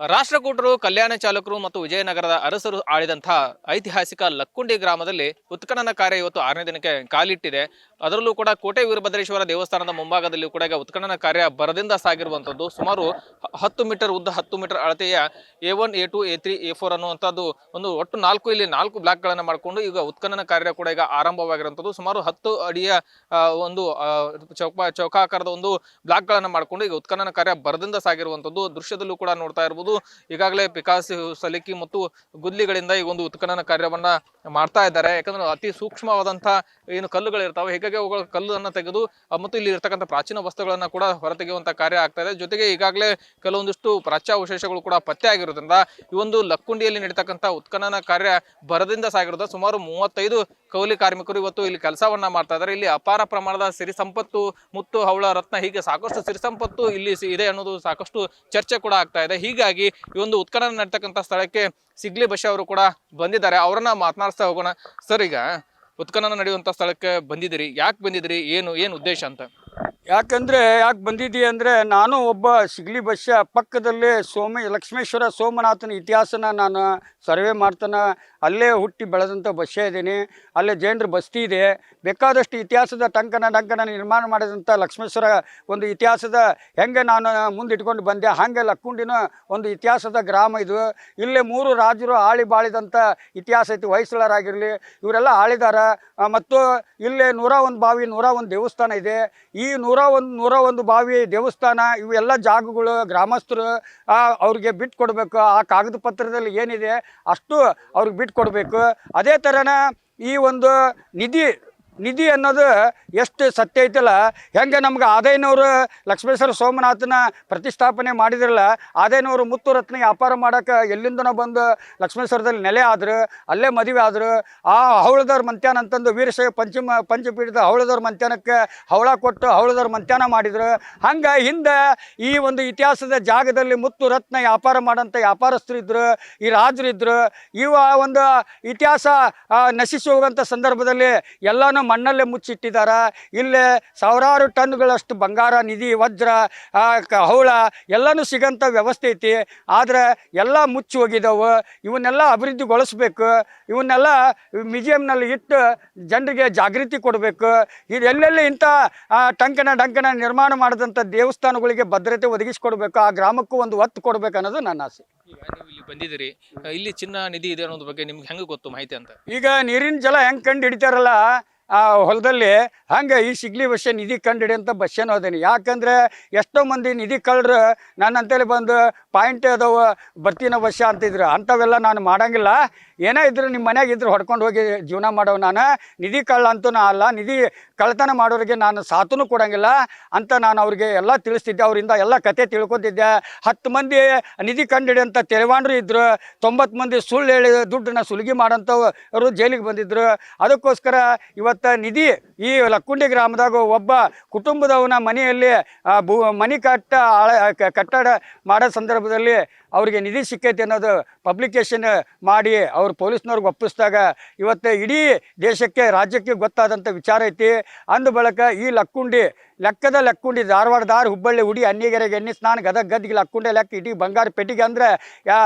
ರಾಷ್ಟ್ರಕೂಟರು, ಕಲ್ಯಾಣ ಚಾಲುಕ್ಯರು ಮತ್ತು ವಿಜಯನಗರದ ಅರಸರು ಆಳಿದಂತಹ ಐತಿಹಾಸಿಕ ಲಕ್ಕುಂಡಿ ಗ್ರಾಮದಲ್ಲಿ ಉತ್ಖನನ ಕಾರ್ಯ ಇವತ್ತು 6ನೇ ದಿನಕ್ಕೆ ಕಾಲಿಟ್ಟಿದೆ. ಅದರಲ್ಲೂ ಕೂಡ ಕೋಟೆ ವೀರಭದ್ರೇಶ್ವರ ದೇವಸ್ಥಾನದ ಮುಂಭಾಗದಲ್ಲಿ ಕೂಡ ಈಗ ಉತ್ಖನನ ಕಾರ್ಯ ಭರದಿಂದ ಸಾಗಿರುವಂಥದ್ದು. ಸುಮಾರು 10 ಮೀಟರ್ ಉದ್ದ, 10 ಮೀಟರ್ ಅಳತೆಯ A1, A2, A3, A4 ಅನ್ನುವಂಥದ್ದು ಒಂದು ಒಟ್ಟು 4 ಬ್ಲಾಕ್ಗಳನ್ನು ಮಾಡಿಕೊಂಡು ಈಗ ಉತ್ಖನನ ಕಾರ್ಯ ಕೂಡ ಈಗ ಆರಂಭವಾಗಿರುವಂಥದ್ದು. ಸುಮಾರು 10 ಅಡಿಯ ಒಂದು ಚೌಕಾಕಾರದ ಒಂದು ಬ್ಲಾಕ್ಗಳನ್ನು ಮಾಡಿಕೊಂಡು ಈಗ ಉತ್ಖನನ ಕಾರ್ಯ ಭರದಿಂದ ಸಾಗಿರುವಂಥದ್ದು. ದೃಶ್ಯದಲ್ಲೂ ಕೂಡ ನೋಡ್ತಾ ಇರಬಹುದು. ಈಗಾಗಲೇ ಪಿಕಾಸಿ, ಸಲಿಕಿ ಮತ್ತು ಗುದ್ಲಿಗಳಿಂದ ಈ ಒಂದು ಉತ್ಖನನ ಕಾರ್ಯವನ್ನ ಮಾಡ್ತಾ ಇದ್ದಾರೆ. ಯಾಕಂದ್ರೆ ಅತಿ ಸೂಕ್ಷ್ಮವಾದಂತಹ ಏನು ಕಲ್ಲುಗಳಿರ್ತಾವೆ, ಹೀಗಾಗಿ ಅವುಗಳ ಕಲ್ಲನ್ನು ತೆಗೆದು ಮತ್ತು ಇಲ್ಲಿ ಇರ್ತಕ್ಕಂಥ ಪ್ರಾಚೀನ ವಸ್ತುಗಳನ್ನ ಕೂಡ ಹೊರತೆಗೆಯುವಂತ ಕಾರ್ಯ ಆಗ್ತಾ ಇದೆ. ಜೊತೆಗೆ ಈಗಾಗಲೇ ಕೆಲವೊಂದಿಷ್ಟು ಪ್ರಾಚ್ಯಾವಶೇಷಗಳು ಕೂಡ ಪತ್ತೆ ಆಗಿರೋದ್ರಿಂದ ಈ ಒಂದು ಲಕ್ಕುಂಡಿಯಲ್ಲಿ ನಡೀತಕ್ಕಂಥ ಉತ್ಖನನ ಕಾರ್ಯ ಭರದಿಂದ ಸಾಗಿರೋದು. ಸುಮಾರು 35 ಕೌಲಿ ಕಾರ್ಮಿಕರು ಇವತ್ತು ಇಲ್ಲಿ ಕೆಲಸವನ್ನ ಮಾಡ್ತಾ ಇದ್ದಾರೆ. ಇಲ್ಲಿ ಅಪಾರ ಪ್ರಮಾಣದ ಸಿರಿ ಸಂಪತ್ತು, ಮುತ್ತು, ಹವಳ, ರತ್ನ ಹೀಗೆ ಸಾಕಷ್ಟು ಸಿರಿ ಸಂಪತ್ತು ಇಲ್ಲಿ ಇದೆ ಅನ್ನೋದು ಸಾಕಷ್ಟು ಚರ್ಚೆ ಕೂಡ ಆಗ್ತಾ ಇದೆ. ಹೀಗಾಗಿ ಈ ಒಂದು ಉತ್ಖನನ ನಡೀತಕ್ಕಂಥ ಸ್ಥಳಕ್ಕೆ ಸಿಗ್ಲಿ ಬಶೆ ಅವರು ಕೂಡ ಬಂದಿದ್ದಾರೆ. ಅವರನ್ನ ಮಾತನಾಡಿಸ್ತಾ ಹೋಗೋಣ. ಸರ್, ಈಗ ಉತ್ಖನನ ನಡೆಯುವಂತ ಸ್ಥಳಕ್ಕೆ ಬಂದಿದ್ದೀರಿ, ಯಾಕೆ ಬಂದಿದ್ದೀರಿ, ಏನು ಉದ್ದೇಶ ಅಂತ? ಯಾಕೆ ಬಂದಿದ್ದೀ ಅಂದರೆ, ನಾನು ಒಬ್ಬ ಸಿಗ್ಲಿ ಬಸ್ಯ ಪಕ್ಕದಲ್ಲೇ ಲಕ್ಷ್ಮೇಶ್ವರ ಸೋಮನಾಥನ ಇತಿಹಾಸನ ನಾನು ಸರ್ವೆ ಮಾಡ್ತಾನೆ. ಅಲ್ಲೇ ಹುಟ್ಟಿ ಬೆಳೆದಂಥ ಬಸ್ಯ ಇದ್ದೀನಿ. ಅಲ್ಲೇ ಜೈನರ ಬಸ್ತಿ ಇದೆ. ಬೇಕಾದಷ್ಟು ಇತಿಹಾಸದ ಟಂಕನ ನಿರ್ಮಾಣ ಮಾಡಿದಂಥ ಲಕ್ಷ್ಮೇಶ್ವರ ಒಂದು ಇತಿಹಾಸದ ಹೆಂಗೆ ನಾನು ಮುಂದಿಟ್ಕೊಂಡು ಬಂದೆ, ಹಾಗೆ ಲಕ್ಕುಂಡಿನ ಒಂದು ಇತಿಹಾಸದ ಗ್ರಾಮ ಇದು. ಇಲ್ಲೇ 3 ರಾಜರು ಆಳಿ ಬಾಳಿದಂಥ ಇತಿಹಾಸ ಐತಿ. ಹೊಯ್ಸಳರಾಗಿರಲಿ ಇವರೆಲ್ಲ ಆಳಿದಾರ. ಮತ್ತು ಇಲ್ಲೇ 101 ಬಾವಿ, 101 ದೇವಸ್ಥಾನ ಇದೆ. ಈ 101 ಬಾವಿ, ದೇವಸ್ಥಾನ ಇವೆಲ್ಲ ಜಾಗಗಳು ಗ್ರಾಮಸ್ಥರು ಅವ್ರಿಗೆ ಬಿಟ್ಟು ಕೊಡಬೇಕು. ಆ ಕಾಗದ ಪತ್ರದಲ್ಲಿ ಏನಿದೆ ಅಷ್ಟು ಅವ್ರಿಗೆ ಬಿಟ್ಟು ಕೊಡಬೇಕು. ಅದೇ ಥರನ ಈ ಒಂದು ನಿಧಿ ಅನ್ನೋದು ಎಷ್ಟು ಸತ್ಯ ಐತಲ್ಲ, ಹೆಂಗೆ ನಮ್ಗೆ ಆದಾಯನವರು ಲಕ್ಷ್ಮೇಶ್ವರ ಸೋಮನಾಥನ ಪ್ರತಿಷ್ಠಾಪನೆ ಮಾಡಿದ್ರಲ್ಲ, ಆದಾಯನವರು ಮುತ್ತು ರತ್ನ ವ್ಯಾಪಾರ ಮಾಡೋಕೆ ಎಲ್ಲಿಂದನೋ ಬಂದು ಲಕ್ಷ್ಮೇಶ್ವರದಲ್ಲಿ ನೆಲೆ ಆದರು, ಅಲ್ಲೇ ಮದುವೆ ಆದರು. ಆ ಹವಳದವ್ರ ಮಂತ್ಯಾನ ಅಂತಂದು ವೀರಶೈವ ಪಂಚಪೀಠದ ಹವಳದವ್ರ ಮಂತ್ಯಾನಕ್ಕೆ ಹವಳ ಕೊಟ್ಟು ಹವಳದವ್ರ ಮಂತ್ಯಾನ ಮಾಡಿದ್ರು. ಹಂಗೆ ಹಿಂದೆ ಈ ಒಂದು ಇತಿಹಾಸದ ಜಾಗದಲ್ಲಿ ಮುತ್ತು ರತ್ನ ವ್ಯಾಪಾರ ಮಾಡೋಂಥ ವ್ಯಾಪಾರಸ್ಥರು ಇದ್ದರು, ಈ ರಾಜರಿದ್ದರು. ಇವ ಒಂದು ಇತಿಹಾಸ ನಶಿಸಿ ಹೋಗುವಂಥ ಸಂದರ್ಭದಲ್ಲಿ ಎಲ್ಲನೂ ಮಣ್ಣಲ್ಲೇ ಮುಚ್ಚಿಟ್ಟಿದ್ದಾರೆ. ಇಲ್ಲೇ ಸಾವಿರಾರು ಟನ್ಗಳಷ್ಟು ಬಂಗಾರ, ನಿಧಿ, ವಜ್ರ, ಹವಳ ಎಲ್ಲನೂ ಸಿಗೋಂಥ ವ್ಯವಸ್ಥೆ ಐತಿ. ಆದರೆ ಎಲ್ಲ ಮುಚ್ಚಿ ಹೋಗಿದ್ದಾವೆ. ಇವನ್ನೆಲ್ಲ ಅಭಿವೃದ್ಧಿಗೊಳಿಸ್ಬೇಕು. ಇವನ್ನೆಲ್ಲ ಮ್ಯೂಸಿಯಂನಲ್ಲಿ ಇಟ್ಟು ಜನರಿಗೆ ಜಾಗೃತಿ ಕೊಡಬೇಕು. ಇದು ಎಲ್ಲೆಲ್ಲಿ ಇಂಥ ಡಂಕನ ನಿರ್ಮಾಣ ಮಾಡಿದಂಥ ದೇವಸ್ಥಾನಗಳಿಗೆ ಭದ್ರತೆ ಒದಗಿಸ್ಕೊಡ್ಬೇಕು. ಆ ಗ್ರಾಮಕ್ಕೂ ಒಂದು ಒತ್ತು ಕೊಡ್ಬೇಕು ಅನ್ನೋದು ನನ್ನ ಆಸೆ. ಈಗ ನೀವು ಇಲ್ಲಿ ಬಂದಿದ್ದೀರಿ, ಇಲ್ಲಿ ಚಿನ್ನ ನಿಧಿ ಇದೆ ಅನ್ನೋದ್ರ ಬಗ್ಗೆ ನಿಮ್ಗೆ ಹೆಂಗೆ ಗೊತ್ತು ಮಾಹಿತಿ ಅಂತ? ಈಗ ನೀರಿನ ಜಲ ಹೆಂಗೆ ಕಂಡು ಹಿಡಿತಾರಲ್ಲ ಆ ಹೊಲದಲ್ಲಿ, ಹಂಗೆ ಈ ಸಿಗ್ಲಿ ಬಸ್ಯ ನಿಧಿ ಕಂಡು ಹಿಡಿಯಂಥ ಬಸ್ಯನೂ ಅದೇನಿ. ಯಾಕಂದರೆ ಎಷ್ಟೋ ಮಂದಿ ನಿಧಿ ಕಳ್ಳರು ನನ್ನಂತೇಳಿ ಬಂದು ಪಾಯಿಂಟ್ ಅದಾವ ಬರ್ತೀನ ಬಸ್ಯ ಅಂತಿದ್ರು. ಅಂಥವೆಲ್ಲ ನಾನು ಮಾಡೋಂಗಿಲ್ಲ. ಏನೇ ಇದ್ರು ನಿಮ್ಮ ಮನ್ಯಾಗ ಇದ್ರು ಹೊಡ್ಕೊಂಡು ಹೋಗಿ ಜೀವನ ಮಾಡೋ ನಾನು. ನಿಧಿ ಕಳ್ಳ ಅಂತೂ ಅಲ್ಲ. ನಿಧಿ ಕಳ್ಳತನ ಮಾಡೋರಿಗೆ ನಾನು ಸಾಥನೂ ಕೊಡೋಂಗಿಲ್ಲ ಅಂತ ನಾನು ಅವ್ರಿಗೆ ಎಲ್ಲ ತಿಳಿಸ್ತಿದ್ದೆ. ಅವರಿಂದ ಎಲ್ಲ ಕತೆ ತಿಳ್ಕೊತಿದ್ದೆ. 10 ಮಂದಿ ನಿಧಿ ಕಂಡು ಹಿಡಿಯೋಂಥ ತೆರವಾಣರು ಇದ್ದರು. 90 ಮಂದಿ ಸುಳ್ಳು ಹೇಳಿ ದುಡ್ಡನ್ನ ಸುಲಿಗೆ ಮಾಡೋಂಥವ್ರು ಜೈಲಿಗೆ ಬಂದಿದ್ದರು. ಅದಕ್ಕೋಸ್ಕರ ಇವತ್ತು ನಿಧಿ ಈ ಲಕ್ಕುಂಡಿ ಗ್ರಾಮದಾಗ ಒಬ್ಬ ಕುಟುಂಬದವನ ಮನೆಯಲ್ಲಿ ಮನೆ ಕಟ್ಟಡ ಮಾಡೋ ಸಂದರ್ಭದಲ್ಲಿ ಅವರಿಗೆ ನಿಧಿ ಸಿಕ್ಕೈತಿ ಅನ್ನೋದು ಪಬ್ಲಿಕೇಶನ್ ಮಾಡಿ ಅವ್ರು ಪೊಲೀಸ್ನವ್ರಿಗೆ ಒಪ್ಪಿಸಿದಾಗ ಇವತ್ತು ಇಡೀ ದೇಶಕ್ಕೆ, ರಾಜ್ಯಕ್ಕೆ ಗೊತ್ತಾದಂಥ ವಿಚಾರ ಐತಿ. ಅಂದ ಬಳಿಕ ಈ ಲಕ್ಕುಂಡಿ ಧಾರವಾಡ, ಹುಬ್ಬಳ್ಳಿ, ಹುಡಿ, ಅನ್ನಿಗೆರೆಗೆ, ಎಣ್ಣೆ ಸ್ನಾನ, ಗದಗ, ಗದ್ದಿಗೆ, ಲಕ್ಕುಂಡಿ ಲೆಕ್ಕ, ಇಡೀ ಬಂಗಾರ ಪೆಟ್ಟಿಗೆ ಅಂದರೆ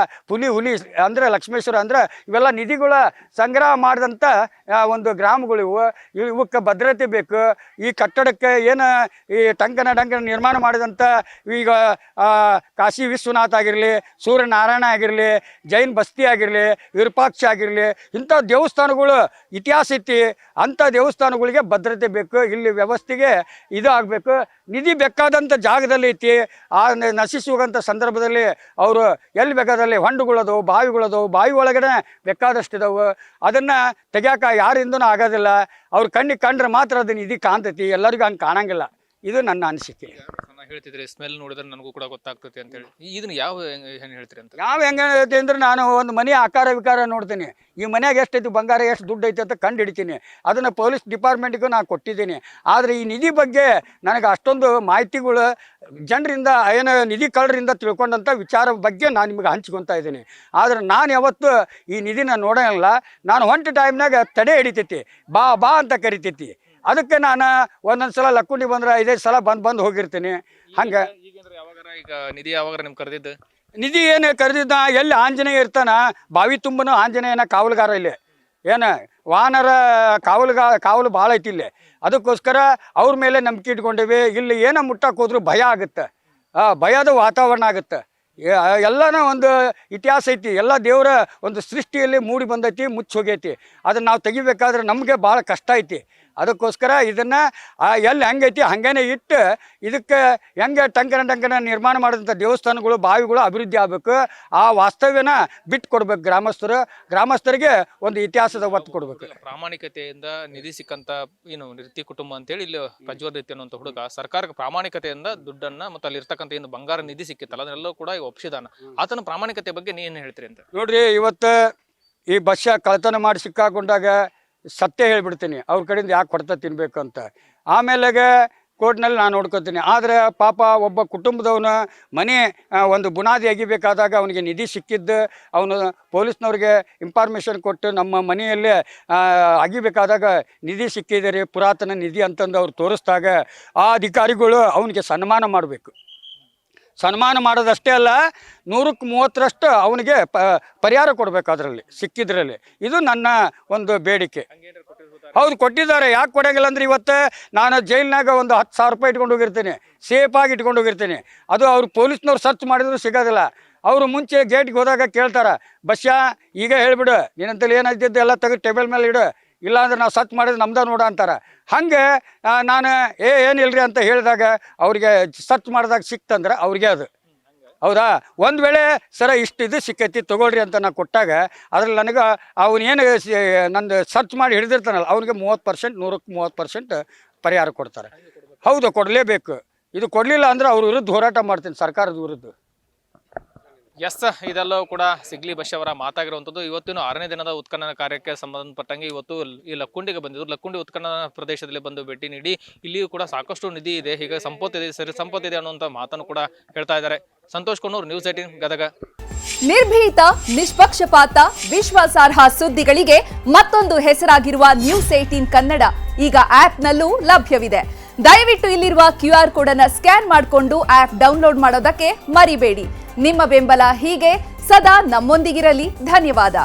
ಹುಲಿ ಅಂದರೆ ಲಕ್ಷ್ಮೇಶ್ವರ ಅಂದರೆ ಇವೆಲ್ಲ ನಿಧಿಗಳ ಸಂಗ್ರಹ ಮಾಡಿದಂಥ ಒಂದು ಗ್ರಾಮಗಳು ಇವಕ್ಕೆ ಭದ್ರತೆ ಬೇಕು. ಈ ಕಟ್ಟಡಕ್ಕೆ ಏನು ಈ ಟಂಕನ ನಿರ್ಮಾಣ ಮಾಡಿದಂಥ ಈಗ ಕಾಶಿ ವಿಶ್ವನಾಥ ಆಗಿರಲಿ, ಸೂರ್ಯನಾರಾಯಣ ಆಗಿರಲಿ, ಜೈನ್ ಬಸ್ತಿ ಆಗಿರಲಿ, ವಿರೂಪಾಕ್ಷ ಆಗಿರಲಿ, ಇಂಥ ದೇವಸ್ಥಾನಗಳು ಇತಿಹಾಸ ಐತಿ. ಅಂಥ ದೇವಸ್ಥಾನಗಳಿಗೆ ಭದ್ರತೆ ಬೇಕು. ಇಲ್ಲಿ ವ್ಯವಸ್ಥೆಗೆ ಇದು ಆಗಬೇಕು. ನಿಧಿ ಬೇಕಾದಂಥ ಜಾಗದಲ್ಲಿ ಐತಿ. ಆ ನಶಿಸಿ ಹೋಗೋಂಥ ಸಂದರ್ಭದಲ್ಲಿ ಅವರು ಎಲ್ಲಿ ಬೇಕಾದಲ್ಲಿ ಹೊಂಡುಗಳದವು, ಬಾವಿಗಳದವು, ಬಾವಿ ಒಳಗಡೆ ಬೇಕಾದಷ್ಟಿದಾವೆ. ಅದನ್ನು ತೆಗ್ಯಾಕ ಯಾರಿಂದನೂ ಆಗೋದಿಲ್ಲ. ಅವ್ರ ಕಣ್ಣಿಗೆ ಕಂಡ್ರೆ ಮಾತ್ರ ಅದು ನಿಧಿ ಕಾಣ್ತೈತಿ. ಎಲ್ಲರಿಗೂ ಹಂಗೆ ಕಾಣಂಗಿಲ್ಲ. ಇದು ನನ್ನ ಅನಿಸಿಕೆ. ಹೇಳ್ತಿದ್ರಿ ಸ್ಮೆಲ್ ನೋಡಿದ್ರೆ ನನಗೂ ಕೂಡ ಗೊತ್ತಾಗ್ತೈತಿ ಅಂತ ಹೇಳಿ. ಇದನ್ನ ಹೆಂಗೆ ಹೇಳ್ತೀರಿ ಅಂತ? ಹೆಂಗೆ ಹೇಳ್ತೀವಿ ಅಂದ್ರೆ, ನಾನು ಒಂದು ಮನೆ ಆಕಾರ ವಿಕಾರ ನೋಡ್ತೀನಿ. ಈ ಮನೆಯಾಗ ಎಷ್ಟೈತಿ ಬಂಗಾರ, ಎಷ್ಟು ದುಡ್ಡು ಐತೆ ಅಂತ ಕಂಡು ಹಿಡಿತೀನಿ. ಅದನ್ನು ಪೊಲೀಸ್ ಡಿಪಾರ್ಟ್ಮೆಂಟ್ಗೂ ನಾನು ಕೊಟ್ಟಿದ್ದೀನಿ. ಆದರೆ ಈ ನಿಧಿ ಬಗ್ಗೆ ನನಗೆ ಅಷ್ಟೊಂದು ಮಾಹಿತಿಗಳು ಜನರಿಂದ ಏನು ನಿಧಿ ಕಳ್ಳರಿಂದ ತಿಳ್ಕೊಂಡಂಥ ವಿಚಾರ ಬಗ್ಗೆ ನಾನು ನಿಮಗೆ ಹಂಚ್ಕೊತಾ ಇದ್ದೀನಿ. ಆದರೆ ನಾನು ಯಾವತ್ತು ಈ ನಿಧಿನ ನೋಡೋಂಗಿಲ್ಲ. ನಾನು ಹೊಂಟ ಟೈಮ್ನಾಗ ತಡೆ ಹಿಡಿತೈತಿ, ಬಾ ಅಂತ ಕರಿತೈತಿ. ಅದಕ್ಕೆ ನಾನು ಒಂದೊಂದ್ಸಲ ಲಕ್ಕುಂಡಿ ಬಂದ್ರೆ 5 ಸಲ ಬಂದು ಹೋಗಿರ್ತೀನಿ. ಹಂಗೆ ಈಗ ನಿಧಿ ಯಾವಾಗ ನಿಮ್ಗೆ ಕರೆದಿದ್ದು? ನಿಧಿ ಏನು ಕರೆದಿದ್ದ ಎಲ್ಲಿ ಆಂಜನೇಯ ಇರ್ತಾನ ಬಾವಿ ತುಂಬನು ಆಂಜನೇಯನ ಕಾವಲುಗಾರ ಇಲ್ಲಿ ಏನು ವಾನರ ಕಾವಲು ಭಾಳ ಐತಿ ಇಲ್ಲಿ. ಅದಕ್ಕೋಸ್ಕರ ಅವ್ರ ಮೇಲೆ ನಂಬಿಕೆ ಇಟ್ಕೊಂಡೇವಿ. ಇಲ್ಲಿ ಏನೋ ಮುಟ್ಟಕ್ಕೆ ಹೋದ್ರು ಭಯ ಆಗುತ್ತೆ, ಭಯದ ವಾತಾವರಣ ಆಗುತ್ತೆ. ಎಲ್ಲನ ಒಂದು ಇತಿಹಾಸ ಐತಿ, ಎಲ್ಲ ದೇವರ ಒಂದು ಸೃಷ್ಟಿಯಲ್ಲಿ ಮೂಡಿ ಬಂದೈತಿ, ಮುಚ್ಚಿ ಹೋಗೈತಿ. ಅದನ್ನು ನಾವು ತೆಗಿಬೇಕಾದ್ರೆ ನಮಗೆ ಭಾಳ ಕಷ್ಟ ಐತಿ. ಅದಕ್ಕೋಸ್ಕರ ಇದನ್ನು ಎಲ್ಲಿ ಹೆಂಗೈತಿ ಹಾಗೇನೆ ಇಟ್ಟು ಇದಕ್ಕೆ ಹೆಂಗೆ ಟಂಕನ ನಿರ್ಮಾಣ ಮಾಡಿದಂಥ ದೇವಸ್ಥಾನಗಳು ಬಾವಿಗಳು ಅಭಿವೃದ್ಧಿ ಆಗಬೇಕು. ಆ ವಾಸ್ತವ್ಯನ ಬಿಟ್ಟು ಕೊಡ್ಬೇಕು ಗ್ರಾಮಸ್ಥರಿಗೆ ಒಂದು ಇತಿಹಾಸದ ಒತ್ತು ಕೊಡ್ಬೇಕು. ಪ್ರಾಮಾಣಿಕತೆಯಿಂದ ನಿಧಿ ಸಿಕ್ಕಂತ ಏನು ರೀತಿ ಕುಟುಂಬ ಅಂತೇಳಿ ಇಲ್ಲಿ ಪ್ರಜ್ವಲ್ ರೀತಿ ಅನ್ನುವಂಥ ಹುಡುಗ ಸರ್ಕಾರಕ್ಕೆ ಪ್ರಾಮಾಣಿಕತೆಯಿಂದ ದುಡ್ಡನ್ನ ಮತ್ತು ಅಲ್ಲಿ ಇರ್ತಕ್ಕಂಥ ಏನು ಬಂಗಾರ ನಿಧಿ ಸಿಕ್ಕಿತ್ತಲ್ಲ ಅದನ್ನೆಲ್ಲೂ ಕೂಡ ಒಪ್ಪಿಸಿದಾನ. ಆತನ ಪ್ರಾಮಾಣಿಕತೆ ಬಗ್ಗೆ ನೀನು ಹೇಳ್ತೀರಿ ಅಂತ ನೋಡ್ರಿ. ಇವತ್ತು ಈ ಬಸ್ಸ ಕಳ್ತನ ಮಾಡಿ ಸಿಕ್ಕಾಕೊಂಡಾಗ ಸತ್ಯ ಹೇಳ್ಬಿಡ್ತೀನಿ, ಅವ್ರ ಕಡೆಯಿಂದ ಯಾಕೆ ಕೊಡ್ತಾ ತಿನ್ಬೇಕು ಅಂತ. ಆಮೇಲೆಗೆ ಕೋರ್ಟ್ನಲ್ಲಿ ನಾನು ನೋಡ್ಕೊತೀನಿ. ಆದರೆ ಪಾಪ ಒಬ್ಬ ಕುಟುಂಬದವನು ಮನೆ ಒಂದು ಬುನಾದಿ ಅಗಿಬೇಕಾದಾಗ ಅವನಿಗೆ ನಿಧಿ ಸಿಕ್ಕಿದ್ದು ಅವನು ಪೊಲೀಸ್ನವ್ರಿಗೆ ಇನ್ಫಾರ್ಮೇಷನ್ ಕೊಟ್ಟು ನಮ್ಮ ಮನೆಯಲ್ಲೇ ಅಗಿಬೇಕಾದಾಗ ನಿಧಿ ಸಿಕ್ಕಿದೆ ರೀ ಪುರಾತನ ನಿಧಿ ಅಂತಂದು ಅವ್ರು ತೋರಿಸಿದಾಗ ಆ ಅಧಿಕಾರಿಗಳು ಅವನಿಗೆ ಸನ್ಮಾನ ಮಾಡಬೇಕು. ಸನ್ಮಾನ ಮಾಡೋದಷ್ಟೇ ಅಲ್ಲ, 130% ಅವನಿಗೆ ಪರಿಹಾರ ಕೊಡಬೇಕು ಅದರಲ್ಲಿ ಸಿಕ್ಕಿದ್ರಲ್ಲಿ. ಇದು ನನ್ನ ಒಂದು ಬೇಡಿಕೆ. ಹೌದು ಕೊಟ್ಟಿದ್ದಾರೆ. ಯಾಕೆ ಕೊಡೋಂಗಿಲ್ಲ ಅಂದ್ರೆ ಇವತ್ತು ನಾನು ಜೈಲಿನಾಗ ಒಂದು 10,000 ರೂಪಾಯಿ ಇಟ್ಕೊಂಡು ಹೋಗಿರ್ತೀನಿ, ಸೇಫಾಗಿ ಇಟ್ಕೊಂಡು ಹೋಗಿರ್ತೀನಿ. ಅದು ಅವ್ರು ಪೊಲೀಸ್ನವ್ರು ಸರ್ಚ್ ಮಾಡಿದ್ರು ಸಿಗೋದಿಲ್ಲ. ಅವರು ಮುಂಚೆ ಗೇಟ್ಗೆ ಹೋದಾಗ ಕೇಳ್ತಾರೆ, ಬಸ್ಸ ಈಗ ಹೇಳ್ಬಿಡು ನೀನಂತಲ್ಲಿ ಏನಾಯ್ತಿದ್ದು ಎಲ್ಲ ತೆಗೆದು ಟೇಬಲ್ ಮೇಲೆ ಇಡು, ಇಲ್ಲಾಂದ್ರೆ ನಾವು ಸರ್ಚ್ ಮಾಡಿದ್ರೆ ನಮ್ದ ನೋಡ ಅಂತಾರೆ. ಹಂಗೆ ನಾನು ಏನಿಲ್ರಿ ಅಂತ ಹೇಳಿದಾಗ ಅವ್ರಿಗೆ ಸರ್ಚ್ ಮಾಡಿದಾಗ ಸಿಕ್ತಂದ್ರೆ ಅವ್ರಿಗೆ ಅದು ಹೌದಾ. ಒಂದು ವೇಳೆ ಸರ ಇಷ್ಟಿದು ಸಿಕ್ಕೈತಿ ತೊಗೊಳ್ರಿ ಅಂತ ನಾನು ಕೊಟ್ಟಾಗ ಅದ್ರಲ್ಲಿ ನನಗೆ ಅವನೇನು ನಂದು ಸರ್ಚ್ ಮಾಡಿ ಹಿಡಿದಿರ್ತಾನಲ್ಲ ಅವನಿಗೆ 30%, 130% ಪರಿಹಾರ ಕೊಡ್ತಾರೆ. ಹೌದು ಕೊಡಲೇಬೇಕು. ಇದು ಕೊಡಲಿಲ್ಲ ಅಂದ್ರೆ ಅವ್ರ ವಿರುದ್ಧ ಹೋರಾಟ ಮಾಡ್ತೀನಿ, ಸರ್ಕಾರದ ವಿರುದ್ಧ. ಎಸ್, ಇದೆಲ್ಲವೂ ಕೂಡ ಸಿಗ್ಲಿ ಬಶ್ ಅವರ ಮಾತಾಗಿರುವಂಥದ್ದು. ಇವತ್ತಿನ 6ನೇ ದಿನದ ಉತ್ಖನನ ಕಾರ್ಯಕ್ಕೆ ಸಂಬಂಧಪಟ್ಟಂಗೆ ಇವತ್ತು ಈ ಲಕ್ಕುಂಡಿಗೆ ಬಂದಿದ್ರು. ಲಕ್ಕುಂಡಿ ಉತ್ಖನನ ಪ್ರದೇಶದಲ್ಲಿ ಬಂದು ಭೇಟಿ ನೀಡಿ ಇಲ್ಲಿಯೂ ಕೂಡ ಸಾಕಷ್ಟು ನಿಧಿ ಇದೆ, ಹೀಗೆ ಸಂಪತ್ತಿದೆ, ಸರಿ ಸಂಪತ್ತಿದೆ ಅನ್ನುವಂಥ ಮಾತನ್ನು ಕೂಡ ಹೇಳ್ತಾ ಇದ್ದಾರೆ. ಸಂತೋಷ್ ಕೊಣ್ಣೂರು, ನ್ಯೂಸ್ 18 ಗದಗ. ನಿರ್ಭೀತ, ನಿಷ್ಪಕ್ಷಪಾತ, ವಿಶ್ವಾಸಾರ್ಹ ಸುದ್ದಿಗಳಿಗೆ ಮತ್ತೊಂದು ಹೆಸರಾಗಿರುವ ನ್ಯೂಸ್ 18 ಕನ್ನಡ ಈಗ ಆಪ್ನಲ್ಲೂ ಲಭ್ಯವಿದೆ. ದಯವಿಟ್ಟು ಇಲ್ಲಿರುವ QR ಕೋಡ್ ಅನ್ನು ಸ್ಕ್ಯಾನ್ ಮಾಡಿಕೊಂಡು ಆಪ್ ಡೌನ್ಲೋಡ್ ಮಾಡೋದಕ್ಕೆ ಮರಿಬೇಡಿ. ನಿಮ್ಮ ಬೆಂಬಲ ಹೀಗೆ ಸದಾ ನಮ್ಮೊಂದಿಗಿರಲಿ. ಧನ್ಯವಾದ.